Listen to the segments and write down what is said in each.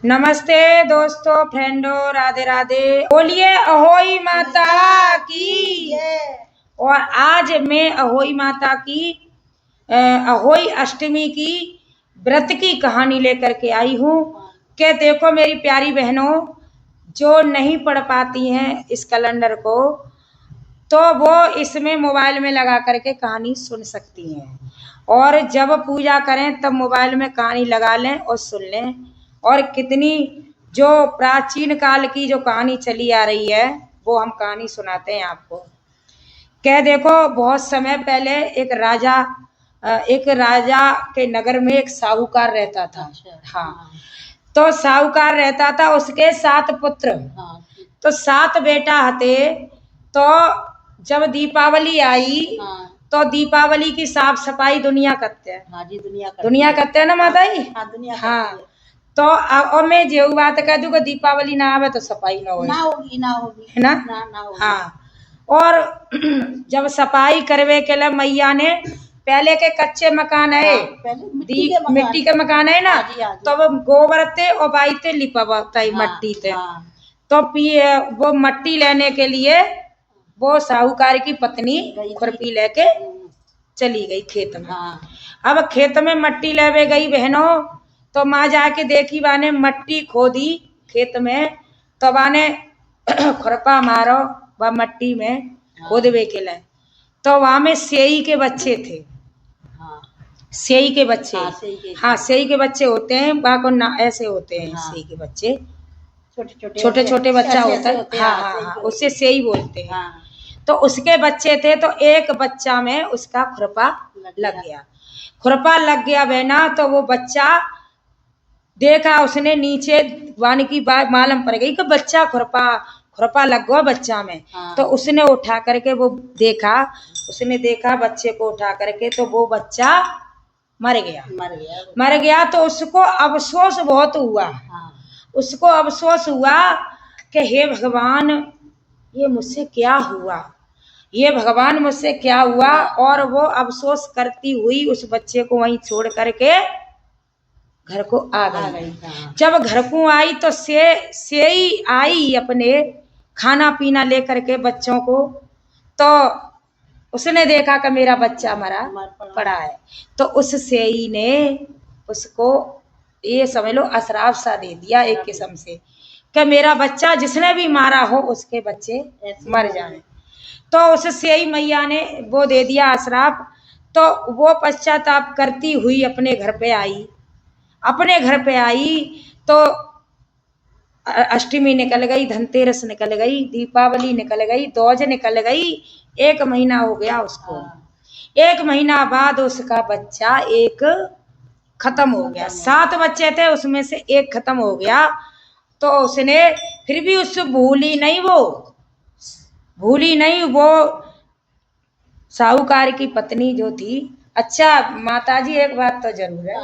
नमस्ते दोस्तों, फ्रेंडो, राधे राधे। बोलिए अहोई माता की। और आज मैं अहोई माता की अहोई अष्टमी की व्रत की कहानी लेकर के आई हूँ कि देखो मेरी प्यारी बहनों, जो नहीं पढ़ पाती हैं इस कैलेंडर को, तो वो इसमें मोबाइल में लगा करके कहानी सुन सकती हैं। और जब पूजा करें तब मोबाइल में कहानी लगा लें और सुन लें। और कितनी जो प्राचीन काल की जो कहानी चली आ रही है वो हम कहानी सुनाते हैं आपको। कह देखो, बहुत समय पहले एक राजा के नगर में एक साहूकार रहता था। हाँ, तो साहूकार रहता था, उसके 7 पुत्र। तो 7 बेटा हते। तो जब दीपावली आई तो दीपावली की साफ सफाई दुनिया करते हैं। हाँ जी, दुनिया करते हैं ना माता जी। हाँ, दुनिया हाँ, तो और मैं जो बात कह दूँ कि दीपावली ना आवे तो सफाई ना होगी, है ना। ना होगी। हाँ, और जब सफाई करवे के लिए मैया ने पहले के कच्चे मकान है, मिट्टी के मकान है ना, तो वो गोबर थे और बाई थे लिपावता मट्टी थे। तो वो मट्टी लेने के लिए वो साहूकार की पत्नी खुरपी लेके चली गई खेत में। अब खेत में मट्टी लेवे गई बहनों, तो माँ जाके देखी, बाने मट्टी खोदी खेत में, तो बाने खुरपा मारो वह मट्टी में खोदवे के लिए। तो वहां में सेई के बच्चे थे। सेई के बच्चे, हाँ, सेई के बच्चे होते हैं, बाको ना ऐसे होते हैं। सेई के बच्चे छोटे छोटे बच्चा होता है। हाँ हाँ हाँ, उससे सेई बोलते हैं। तो उसके बच्चे थे, तो एक बच्चा में उसका खुरपा लग गया। खुरपा लग गया बहना, तो वो बच्चा देखा उसने नीचे, वानी की बात मालूम पड़ गई कि बच्चा खुरपा लग गया बच्चा में। तो उसने उठा करके वो देखा, उसने देखा बच्चे को उठा करके, तो वो बच्चा मर गया। तो उसको अफसोस बहुत हुआ। उसको अफसोस हुआ कि हे भगवान, ये मुझसे क्या हुआ, ये भगवान मुझसे क्या हुआ। और वो अफसोस करती हुई उस बच्चे को वहीं छोड़ करके घर को आ गई। जब घर को आई तो सेई आई अपने खाना पीना लेकर के बच्चों को, तो उसने देखा कि मेरा बच्चा मरा पड़ा है। तो उस सेई ने उसको ये समझ लो अशराप सा दे दिया एक किस्म से, कि मेरा बच्चा जिसने भी मारा हो उसके बच्चे मर जाए। तो उस सेई मैया ने वो दे दिया अशराप। तो वो पश्चाताप करती हुई अपने घर पे आई। तो अष्टमी निकल गई, धनतेरस निकल गई, दीपावली निकल गई, दौज निकल गई। 1 महीना हो गया उसको। 1 महीना बाद उसका बच्चा एक खत्म हो गया। 7 बच्चे थे, उसमें से एक खत्म हो गया। तो उसने फिर भी उससे भूली नहीं वो साहूकार की पत्नी जो थी। अच्छा माताजी, एक बात तो जरूर है,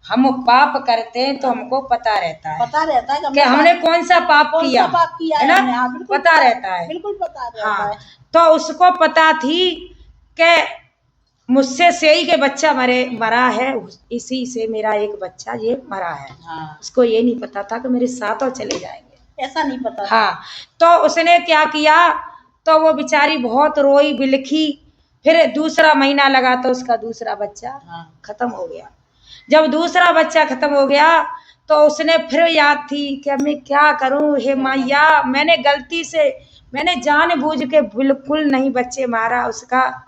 हम पाप करते हैं तो हमको पता रहता है कि हमने कौन सा पाप किया, है ना, पता रहता है, बिल्कुल पता रहता है। तो उसको पता थी कि मुझसे सेई के बच्चा मरा है, इसी से मेरा एक बच्चा ये मरा है। उसको ये नहीं पता था कि मेरे साथों चले जाएंगे, ऐसा नहीं पता। हाँ, तो उसने क्या किया, तो वो बेचारी बहुत रोई बिलखी। फिर दूसरा महीना लगा तो उसका दूसरा बच्चा खत्म हो गया। जब दूसरा बच्चा खत्म हो गया तो उसने फिर याद थी कि मैं क्या करूं, हे मैया, मैंने जानबूझ के बिल्कुल नहीं बच्चे मारा, उसका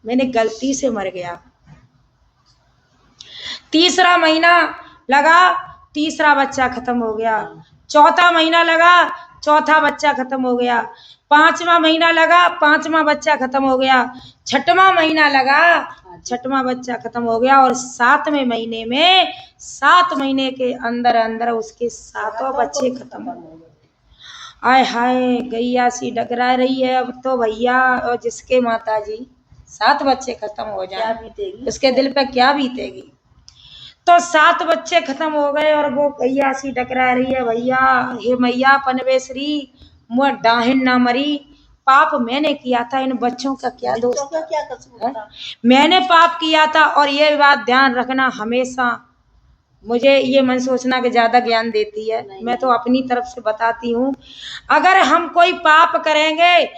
मैंने गलती से मर गया। तीसरा महीना लगा, तीसरा बच्चा खत्म हो गया। चौथा महीना लगा, चौथा बच्चा खत्म हो गया। 5वां महीना लगा, 5वां बच्चा खत्म हो गया। 6वां महीना लगा, 6वां बच्चा खत्म हो गया। और 7वें महीने में, 7 महीने के अंदर अंदर उसके 7 बच्चे खत्म हो गए। आय हाय, गैया सी डगरा रही है अब तो भैया। और जिसके माता जी 7 बच्चे खत्म हो जाए, उसके दिल पे क्या बीतेगी। तो 7 बच्चे खत्म हो गए और वो गैया सी डकरा रही है, भैया हे मैया पनवेश्वरी, मुझ डाहिन ना मरी, पाप मैंने किया था, इन बच्चों का क्या दोष था, क्या कसूर था? मैंने पाप किया था। और ये बात ध्यान रखना हमेशा, मुझे ये मन सोचना कि ज्यादा ज्ञान देती है, मैं तो अपनी तरफ से बताती हूँ। अगर हम कोई पाप करेंगे,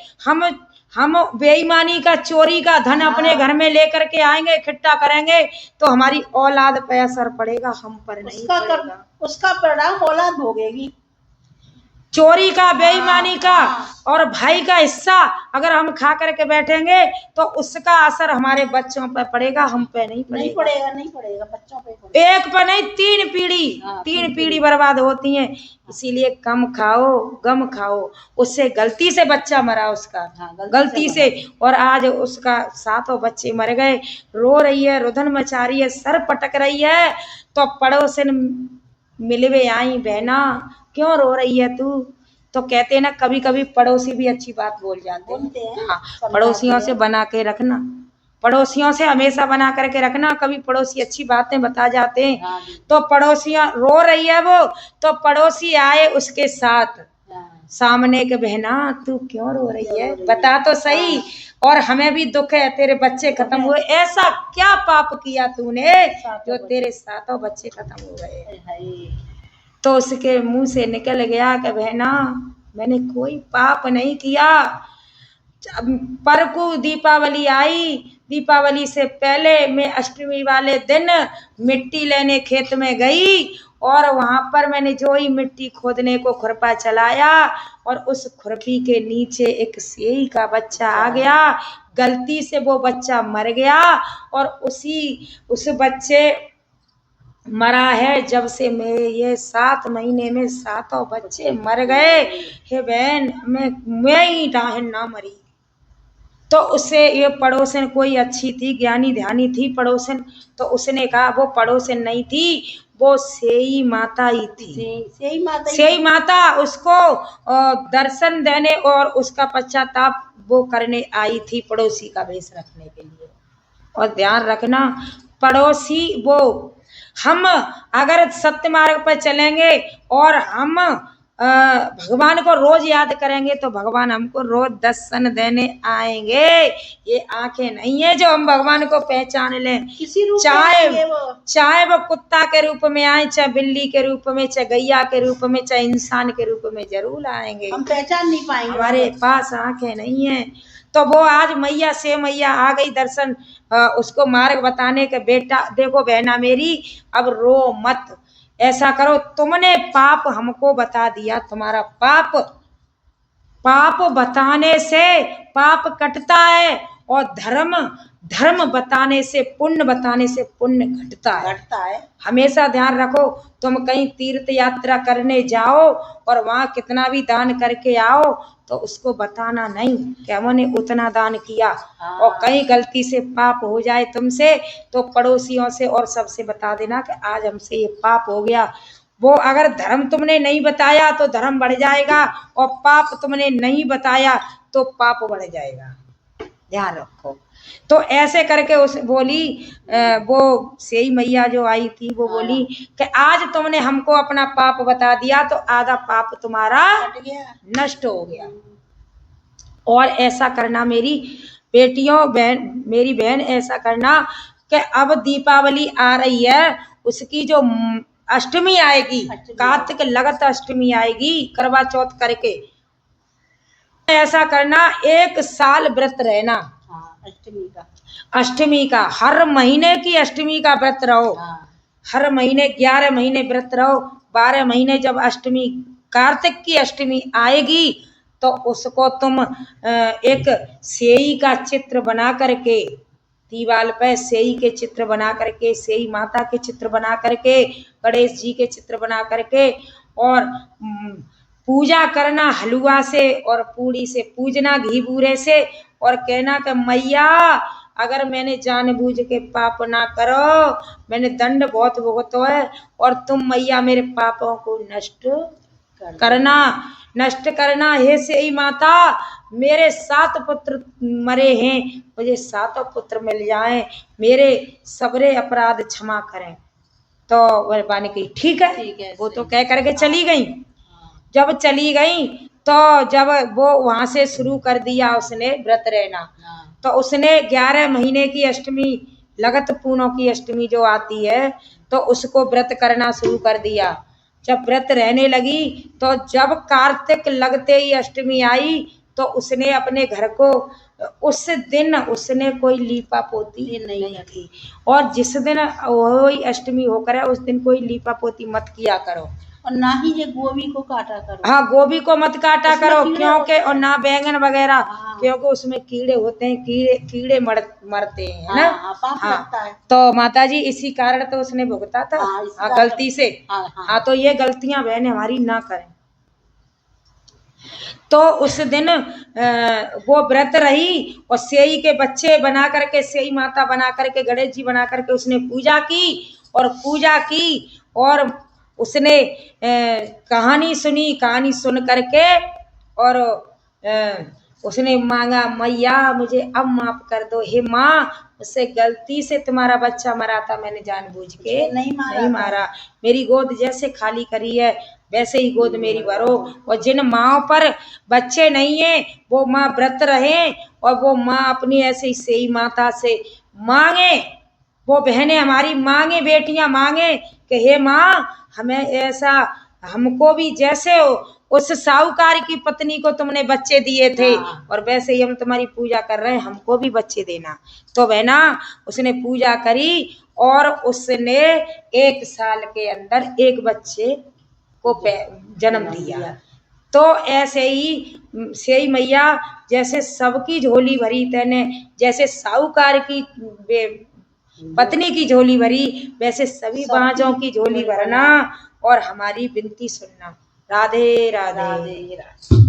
हम बेईमानी का, चोरी का धन अपने घर में लेकर के आएंगे, इकट्ठा करेंगे, तो हमारी औलाद पे असर पड़ेगा, हम पर नहीं पड़ेगा। उसका परिणाम औलाद भोगेगी। चोरी का, बेईमानी का और भाई का हिस्सा अगर हम खा करके बैठेंगे तो उसका असर हमारे बच्चों पर पड़ेगा, हम पे नहीं पड़ेगा। नहीं पड़ेगा, बच्चों पे पड़ेगा। एक पर नहीं, 3 पीढ़ी, 3 पीढ़ी बर्बाद होती हैं। इसीलिए कम खाओ, गम खाओ। उससे गलती से बच्चा मरा उसका, गलती से, और आज उसका 7 बच्चे मर गए। रो रही है, रुदन मचा रही है, सर पटक रही है, तो पड़ोसन मिलवे आई, बहना क्यों रो रही है तू? तो कहते हैं ना, कभी कभी पड़ोसी भी अच्छी बात बोल जाते हैं। हाँ, पड़ोसियों से बना के रखना, पड़ोसियों से हमेशा बना करके रखना। कभी पड़ोसी अच्छी बातें बता जाते हैं, तो पड़ोसियां रो रही है वो, तो पड़ोसी आए उसके साथ सामने के, बहना तू क्यों रो रही है, बता तो सही, और हमें भी दुख है, तेरे बच्चे खत्म हुए, ऐसा क्या पाप किया तूने जो तेरे 7 बच्चे खत्म हो गए? तो उसके मुंह से निकल गया कि बहना मैंने कोई पाप नहीं किया। पर को दीपावली आई, दीपावली से पहले मैं अष्टमी वाले दिन मिट्टी लेने खेत में गई, और वहां पर मैंने जो ही मिट्टी खोदने को खुरपा चलाया, और उस खुरपी के नीचे एक सेई का बच्चा आ गया। गलती से वो बच्चा मर गया, और उस बच्चे मरा है जब से मेरे ये 7 महीने में 7 बच्चे मर गए। हे बहन, मैं ही डाहन ना मरी। तो उससे ये पड़ोसन कोई अच्छी थी, ज्ञानी ध्यानी थी पड़ोसन, तो उसने कहा वो पड़ोसन नहीं थी, वो सेई माता ही थी। सेई माता उसको दर्शन देने और उसका पश्चाताप वो करने आई थी, पड़ोसी का भेष रखने के लिए। और ध्यान रखना, पड़ोसी वो, हम अगर सत्य मार्ग पर चलेंगे और हम भगवान को रोज याद करेंगे, तो भगवान हमको रोज दर्शन देने आएंगे। ये आंखें नहीं है जो हम भगवान को पहचान लें। किसी रूप चाहे वो कुत्ता के रूप में आए, चाहे बिल्ली के रूप में, चाहे गैया के रूप में, चाहे इंसान के रूप में, जरूर आएंगे। हम पहचान नहीं पाएंगे, हमारे पास आंखें नहीं है। तो वो आज मैया से मैया आ गई दर्शन उसको मार्ग बताने के, बेटा देखो बहना मेरी, अब रो मत, ऐसा करो, तुमने पाप हमको बता दिया, तुम्हारा पाप बताने से पाप कटता है, और धर्म बताने से, पुण्य बताने से पुण्य घटता है। हमेशा ध्यान रखो, तुम कहीं तीर्थ यात्रा करने जाओ और वहां कितना भी दान करके आओ, तो उसको बताना नहीं कि हमने उतना दान किया। और कहीं गलती से पाप हो जाए तुमसे, तो पड़ोसियों से और सबसे बता देना कि आज हमसे ये पाप हो गया। वो अगर धर्म तुमने नहीं बताया तो धर्म बढ़ जाएगा, और पाप तुमने नहीं बताया तो पाप बढ़ जाएगा, ध्यान रखो। तो ऐसे करके उस बोली, वो सेई मैया जो आई थी वो बोली कि आज तुमने हमको अपना पाप बता दिया, तो आधा पाप तुम्हारा नष्ट हो गया। और ऐसा करना मेरी बेटियों, बहन, मेरी बहन, ऐसा करना कि अब दीपावली आ रही है, उसकी जो अष्टमी आएगी, कार्तिक लगत अष्टमी आएगी, करवा चौथ करके, ऐसा करना 1 साल व्रत रहना। अष्टमी का हर महीने की अष्टमी का व्रत रहो। हर महीने 11 महीने व्रत रहो। 12 महीने जब अष्टमी, कार्तिक की अष्टमी आएगी, तो उसको तुम एक सेई का चित्र बना करके, दीवाल पे सेई के चित्र बना करके, सेई माता के चित्र बना करके, गणेश जी के चित्र बना करके, और पूजा करना हलवा से और पूड़ी से पूजना, घी बूरे से, और कहना कि मैया अगर मैंने जानबूझ के पाप ना करो, मैंने दंड बहुत भुगतो है, और तुम मैया मेरे पापों को नष्ट करना। हे सेई माता, मेरे 7 पुत्र मरे हैं, मुझे 7 पुत्र मिल जाएं, मेरे सबरे अपराध क्षमा करें। तो वह बानी कही ठीक है, वो तो कह करके चली गई। जब चली गई, तो जब वो वहां से शुरू कर दिया उसने व्रत रहना, तो उसने 11 महीने की अष्टमी, लगत पूनों की अष्टमी जो आती है, तो उसको व्रत करना शुरू कर दिया। जब व्रत रहने लगी तो जब कार्तिक लगते ही अष्टमी आई तो उसने अपने घर को उस दिन उसने कोई लीपा पोती नहीं की। और जिस दिन वही अष्टमी होकर है उस दिन कोई लीपा पोती मत किया करो। और ना ही ये गोभी को काटा करो। हाँ, गोभी को मत काटा उसमें करो कीड़े क्योंकि होते हैं। और ना बैंगन वगैरह, हाँ। क्योंकि उसमें कीड़े होते हैं, कीड़े मरते हैं, है ना। हाँ, पाप हाँ, लगता है। तो माता जी इसी कारण तो उसने भुगता था। हाँ, इसी हाँ, कारण। गलती से। हाँ। हाँ, तो ये गलतियां बहन हमारी ना करें। तो उस दिन वो व्रत रही और सेई के बच्चे बना करके, सेई माता बना करके, गणेश जी बना करके उसने पूजा की और उसने कहानी सुनी। कहानी सुन करके और उसने मांगा, मैया मुझे अब माफ कर दो, हे माँ मुझसे गलती से तुम्हारा बच्चा मरा था, मैंने जानबूझ के नहीं मारा। मेरी गोद जैसे खाली करी है वैसे ही गोद मेरी भरो। और जिन माँओं पर बच्चे नहीं है वो माँ व्रत रहे और वो माँ अपनी ऐसे ही सेई माता से मांगे, वो बहनें हमारी मांगे, बेटियां मांगे कि हे माँ हमें ऐसा, हमको भी जैसे हो उस साहूकार की पत्नी को तुमने बच्चे दिए थे और वैसे ही हम तुम्हारी पूजा कर रहे हैं, हमको भी बच्चे देना। तो बहना उसने पूजा करी और उसने 1 साल के अंदर एक बच्चे को जन्म दिया। तो ऐसे ही सेई मैया जैसे सबकी झोली भरी, तैने जैसे साहूकार की पत्नी की झोली भरी, वैसे सभी बाँझों की झोली भरना और हमारी विनती सुनना। राधे राधे।